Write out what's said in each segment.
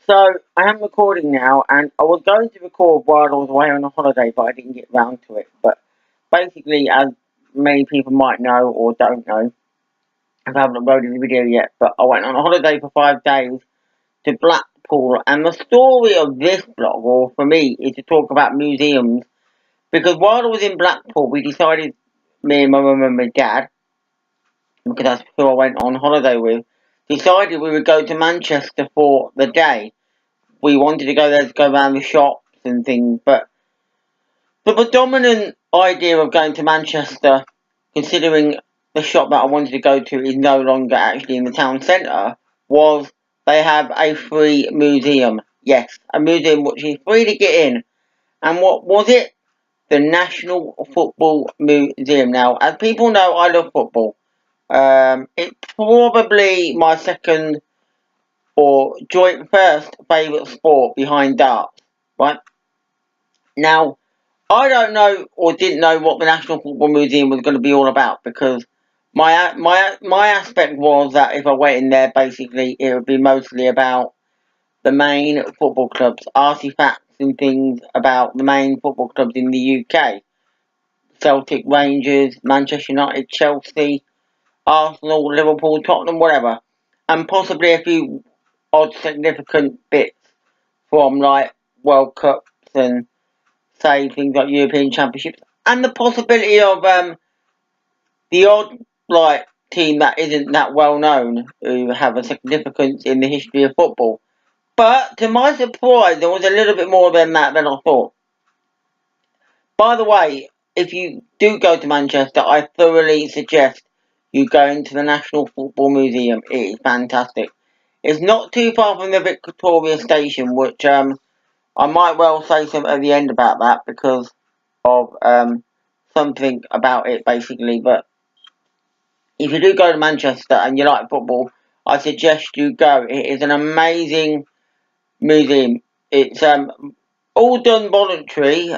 So I am recording now, and I was going to record while I was away on a holiday, but I didn't get round to it. But basically, as many people might know or don't know, I haven't uploaded the video yet. But I went on a holiday for 5 days to Blackpool, and the story of this blog, or for me, is to talk about museums. Because while I was in Blackpool, we decided, me and my mum and my dad, because that's who I went on holiday with, decided we would go to Manchester for the day. We wanted to go there to go around the shops and things, but the predominant idea of going to Manchester, considering the shop that I wanted to go to is no longer actually in the town centre, was they have a free museum. Yes, a museum which is free to get in. And what was it? The National Football Museum. Now, as people know, I love football. It's probably my second or joint first favourite sport behind darts, right? Now, I don't know or didn't know what the National Football Museum was going to be all about, because my aspect was that if I went in there, basically it would be mostly about the main football clubs, artifacts and things about the main football clubs in the UK. Celtic, Rangers, Manchester United, Chelsea, Arsenal, Liverpool, Tottenham, whatever. And possibly a few odd significant bits from like World Cups and say things like European Championships, and the possibility of the odd like team that isn't that well known who have a significance in the history of football. But to my surprise, there was a little bit more than that than I thought. By the way, if you do go to Manchester, I thoroughly suggest you go into the National Football Museum. It is fantastic. It's not too far from the Victoria Station, which I might well say something at the end about that because of something about it basically. But if you do go to Manchester and you like football, I suggest you go. It is an amazing museum. It's all done voluntary.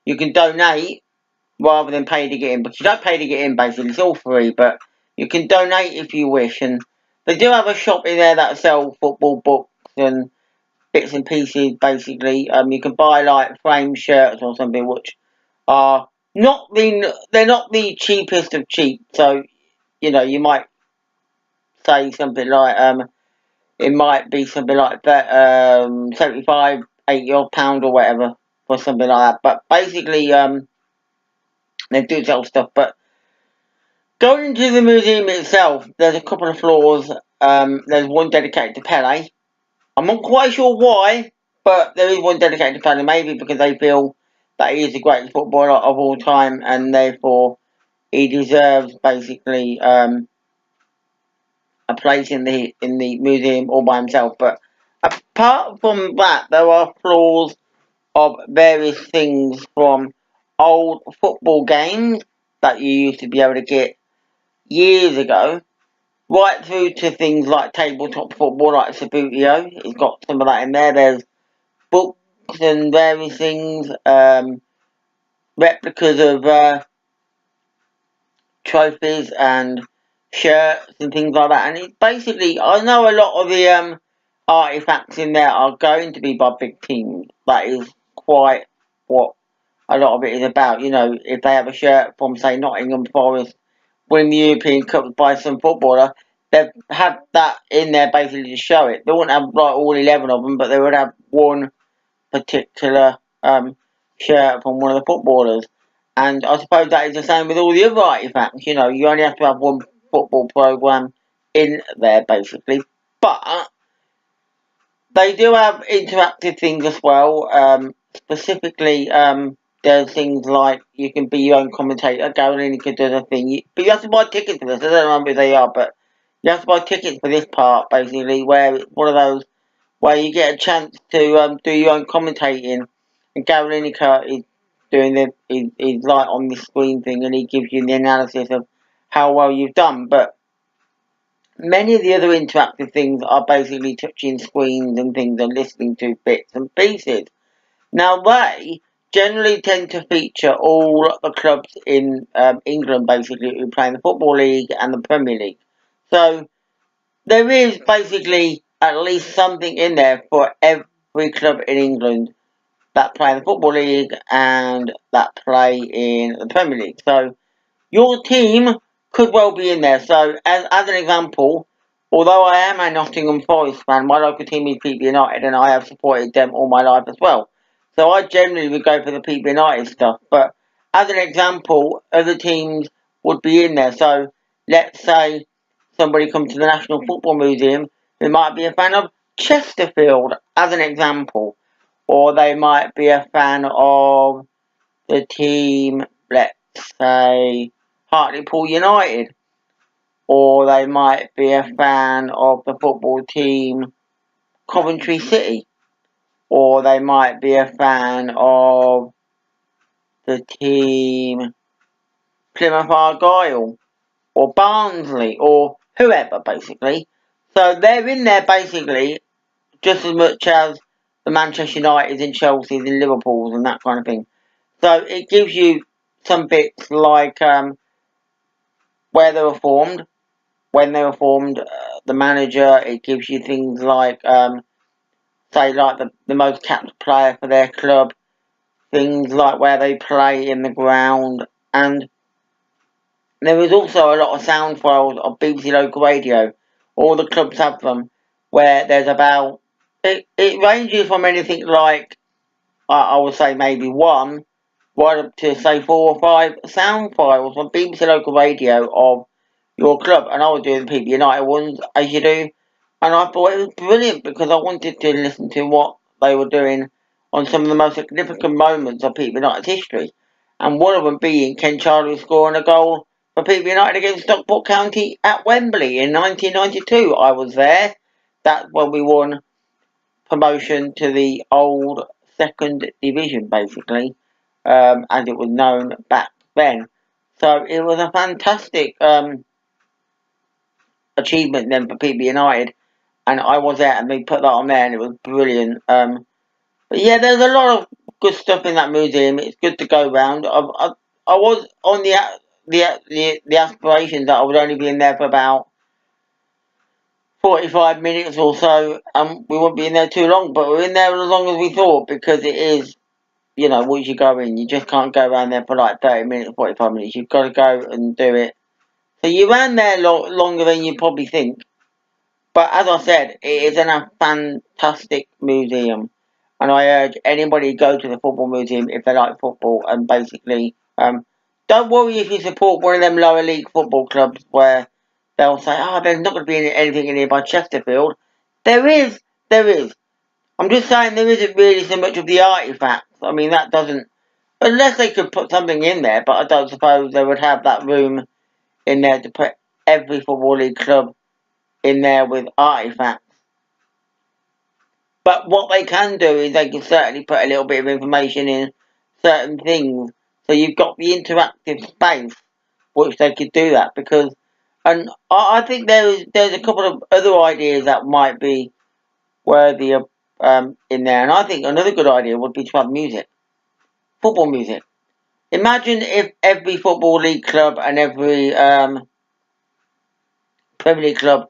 You can donate rather than pay to get in, because you don't pay to get in basically. It's all free, but you can donate if you wish. And they do have a shop in there that sell football books and bits and pieces basically. You can buy like framed shirts or something, which are they're not the cheapest of cheap. So you might say something like it might be something like that 75, 80 odd pound or whatever for something like that. But basically they do sell stuff. But going into the museum itself, there's a couple of floors. There's one dedicated to Pele. I'm not quite sure why, but there is one dedicated to Pele. Maybe because they feel that he is the greatest footballer of all time, and therefore he deserves basically a place in the museum all by himself. But apart from that, there are floors of various things, from old football games that you used to be able to get years ago, right through to things like tabletop football, like Sabutio. It's got some of that in there. There's books and various things, replicas of trophies and shirts and things like that. And it's basically, I know a lot of the artifacts in there are going to be by big teams. That is quite what a lot of it is about. If they have a shirt from, say, Nottingham Forest winning the European Cup by some footballer, they've had that in there basically to show it. They wouldn't have like all 11 of them, but they would have one particular shirt from one of the footballers. And I suppose that is the same with all the other artifacts. You only have to have one football programme in there, basically. But they do have interactive things as well. Specifically, there's things like you can be your own commentator. Gary Lineker does a thing. But you have to buy tickets for this. I don't remember if they are, but you have to buy tickets for this part, basically, where it's one of those where you get a chance to do your own commentating. And Gary Lineker is doing his light on the screen thing, and he gives you the analysis of how well you've done. But many of the other interactive things are basically touching screens and things and listening to bits and pieces. Now, they generally tend to feature all the clubs in England, basically, who play in the Football League and the Premier League. So there is basically at least something in there for every club in England that play in the Football League and that play in the Premier League. So your team could well be in there. So as an example, although I am a Nottingham Forest fan, my local team is Peterborough United and I have supported them all my life as well. So I generally would go for the Peterborough United stuff. But as an example, other teams would be in there. So let's say somebody comes to the National Football Museum who might be a fan of Chesterfield, as an example. Or they might be a fan of the team, let's say, Hartlepool United. Or they might be a fan of the football team Coventry City. Or they might be a fan of the team Plymouth Argyle. Or Barnsley. Or whoever, basically. So they're in there, basically, just as much as the Manchester Uniteds and Chelsea's and Liverpool's and that kind of thing. So it gives you some bits like where they were formed, when they were formed, the manager. It gives you things like, say, like the most capped player for their club, things like where they play in the ground, and there is also a lot of sound files of BBC Local Radio. All the clubs have them, where there's about, it ranges from anything like, I would say maybe one, right up to say 4 or 5 sound files on BBC Local Radio of your club. And I was doing the People United ones, as you do. And I thought it was brilliant because I wanted to listen to what they were doing on some of the most significant moments of People United's history. And one of them being Ken Charlery scoring a goal for People United against Stockport County at Wembley in 1992. I was there. That's when we won promotion to the old second division, basically, as it was known back then. So it was a fantastic achievement then for PB United, and I was there, and they put that on there, and it was brilliant. But yeah, there's a lot of good stuff in that museum. It's good to go round. I was on the aspirations that I would only be in there for about 45 minutes or so, and we won't be in there too long, but we're in there as long as we thought, because it is, once you go in, you just can't go around there for like 30 minutes, 45 minutes. You've got to go and do it. So you ran there longer than you probably think. But as I said, it is a fantastic museum. And I urge anybody to go to the football museum if they like football. And basically, don't worry if you support one of them lower league football clubs where they'll say, there's not going to be anything in here by Chesterfield. There is. I'm just saying there isn't really so much of the artifacts. I mean, that doesn't... Unless they could put something in there, but I don't suppose they would have that room in there to put every football league club in there with artifacts. But what they can do is they can certainly put a little bit of information in certain things. So you've got the interactive space, which they could do that, because... And I think there's a couple of other ideas that might be worthy of in there. And I think another good idea would be to have music. Football music. Imagine if every Football League club and every Premier League club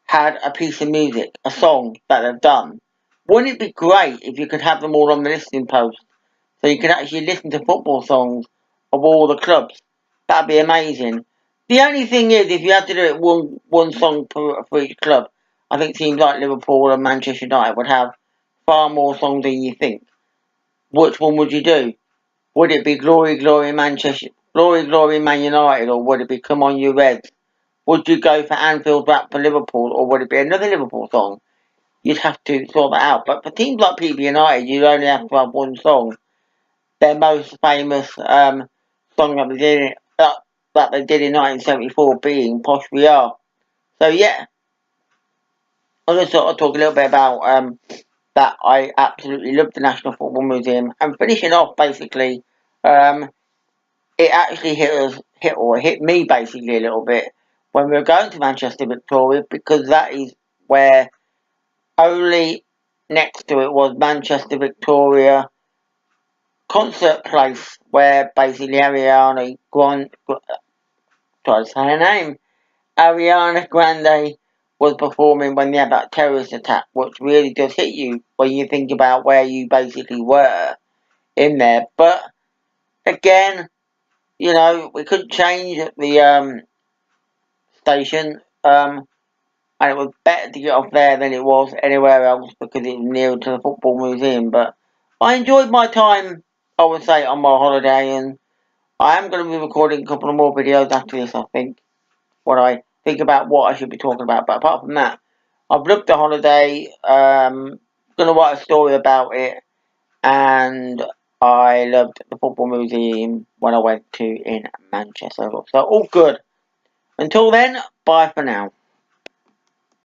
had a piece of music, a song that they've done. Wouldn't it be great if you could have them all on the listening post, so you could actually listen to football songs of all the clubs? That'd be amazing. The only thing is, if you had to do it one song for each club, I think teams like Liverpool and Manchester United would have far more songs than you think. Which one would you do? Would it be Glory, Glory Manchester, Glory, Glory Man United, or would it be Come On You Reds? Would you go for Anfield Rap for Liverpool, or would it be another Liverpool song? You'd have to sort that out. But for teams like PB United, you'd only have to have one song. Their most famous song that they did in 1974 being Posh We Are. So yeah, I'm going to sort of talk a little bit about that. I absolutely love the National Football Museum. And finishing off, basically, it actually hit me basically a little bit when we were going to Manchester Victoria, because that is where only next to it was Manchester Victoria Concert Place, where basically Ariana Grande was performing when they had that terrorist attack, which really does hit you when you think about where you basically were in there. But again, you know, we couldn't change the station, and it was better to get off there than it was anywhere else because it was nearer to the football museum. But I enjoyed my time, I would say, on my holiday, and I am going to be recording a couple of more videos after this, I think, when I think about what I should be talking about. But apart from that, I've looked at holiday, going to write a story about it, and I loved the football museum when I went to in Manchester. So all good. Until then, bye for now.